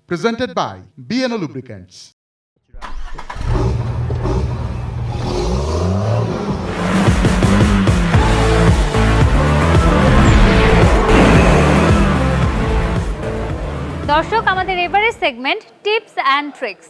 Presented by BNO Lubricants. দর্শক আমাদের এবারের সেগমেন্ট টিপস অ্যান্ড ট্রিক্স।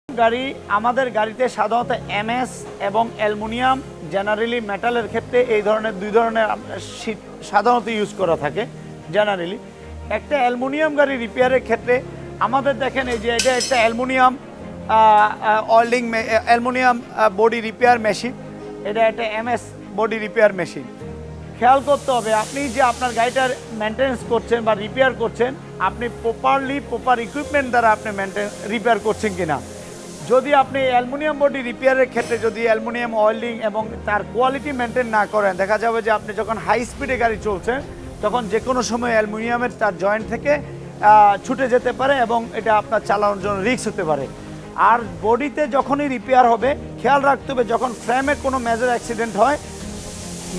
গাড়ি আমাদের গাড়িতে সাধারণত এমএস এবং অ্যালুমিনিয়াম জেনারেলি মেটালের ক্ষেত্রে এই ধরনের দুই ধরনের শীট সাধারণত ইউজ করা থাকে জেনারেলি। একটা অ্যালুমিনিয়াম গাড়ি রিপেয়ারের ক্ষেত্রে আমাদের দেখেন এই যে এটা একটা aluminium welding aluminium body repair machine, এটা একটা এমএস বডি রিপেয়ার মেশিন। খেয়াল করতে হবে আপনি যে আপনার গাড়িটার মেনটেন্স করছেন বা রিপেয়ার করছেন আপনি প্রপার ইকুইপমেন্ট দ্বারা আপনি রিপেয়ার করছেন কিনা। যদি আপনি অ্যালুমিনিয়াম বডি রিপেয়ারের ক্ষেত্রে যদি অ্যালুমিনিয়াম ওয়েল্ডিং এবং তার কোয়ালিটি মেনটেন না করেন, দেখা যাবে যে আপনি যখন হাই স্পিডে গাড়ি চলছেন তখন যে কোনো সময় অ্যালুমিনিয়ামের তার জয়েন্ট থেকে ছুটে যেতে পারে এবং এটা আপনার চালানোর জন্য রিস্ক হতে পারে। আর বডিতে যখনই রিপেয়ার হবে খেয়াল রাখতে হবে যখন ফ্রেমে কোনো মেজর অ্যাক্সিডেন্ট হয়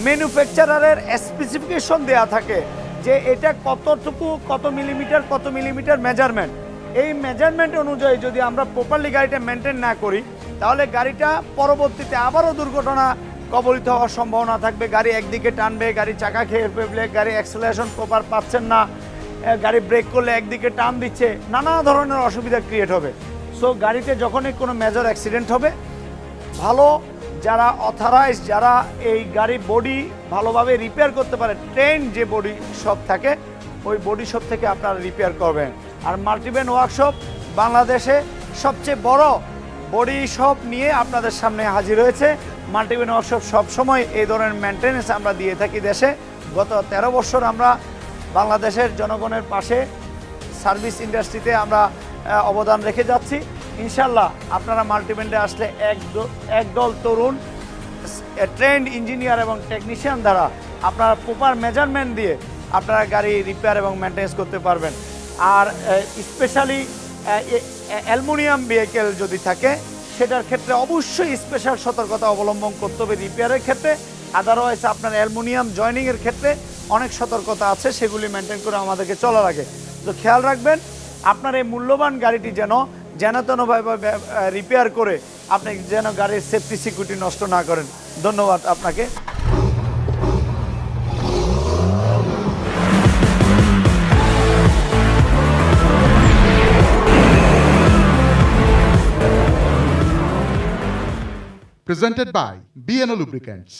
ম্যানুফ্যাকচারারের স্পেসিফিকেশন দেওয়া থাকে যে এটা কত মিলিমিটার মেজারমেন্ট। এই মেজারমেন্ট অনুযায়ী যদি আমরা প্রপারলি গাড়িটা মেনটেন না করি তাহলে গাড়িটা পরবর্তীতে আবারও দুর্ঘটনা কবলিত হওয়ার সম্ভাবনা থাকবে। গাড়ি একদিকে টানবে, গাড়ি চাকা খেয়ে ফেলবে, গাড়ি অ্যাক্সেলারেশন প্রপার পাচ্ছেন না, গাড়ি ব্রেক করলে একদিকে টান দিচ্ছে, নানা ধরনের অসুবিধা ক্রিয়েট হবে। সো গাড়িতে যখনই কোনো মেজর অ্যাক্সিডেন্ট হবে ভালো যারা অথরাইজ যারা এই গাড়ি বডি ভালোভাবে রিপেয়ার করতে পারে ট্রেন যে বডি শপ থাকে ওই বডি শপ থেকে আপনারা রিপেয়ার করবেন। আর মাল্টিভেন ওয়ার্কশপ বাংলাদেশে সবচেয়ে বড় বডি শপ নিয়ে আপনাদের সামনে হাজির হয়েছে। মাল্টিভেন ওয়ার্কশপ সবসময় এই ধরনের মেনটেন্যান্স আমরা দিয়ে থাকি দেশে। গত 13 বছর আমরা বাংলাদেশের জনগণের পাশে সার্ভিস ইন্ডাস্ট্রিতে আমরা অবদান রেখে যাচ্ছি। ইনশাল্লাহ আপনারা মাল্টিভেন্টে আসলে একদল তরুণ ট্রেন্ড ইঞ্জিনিয়ার এবং টেকনিশিয়ান দ্বারা আপনারা প্রপার মেজারমেন্ট দিয়ে আপনারা গাড়ি রিপেয়ার এবং মেনটেন্স করতে পারবেন। আর স্পেশালি অ্যালুমিনিয়াম ভেহিকেল যদি থাকে সেটার ক্ষেত্রে অবশ্যই স্পেশাল সতর্কতা অবলম্বন করতে হবে রিপেয়ারের ক্ষেত্রে। আদারওয়াইজ আপনার অ্যালুমিনিয়াম জয়েনিংয়ের ক্ষেত্রে অনেক সতর্কতা আছে, সেগুলি মেনটেন করে আমাদেরকে চলা লাগে। তো খেয়াল রাখবেন আপনার এই মূল্যবান গাড়িটি যেন তেনভাবে রিপেয়ার করে আপনি যেন গাড়ির সেফটি সিকিউরিটি নষ্ট না করেন। ধন্যবাদ আপনাকে। Presented by BNO Lubricants.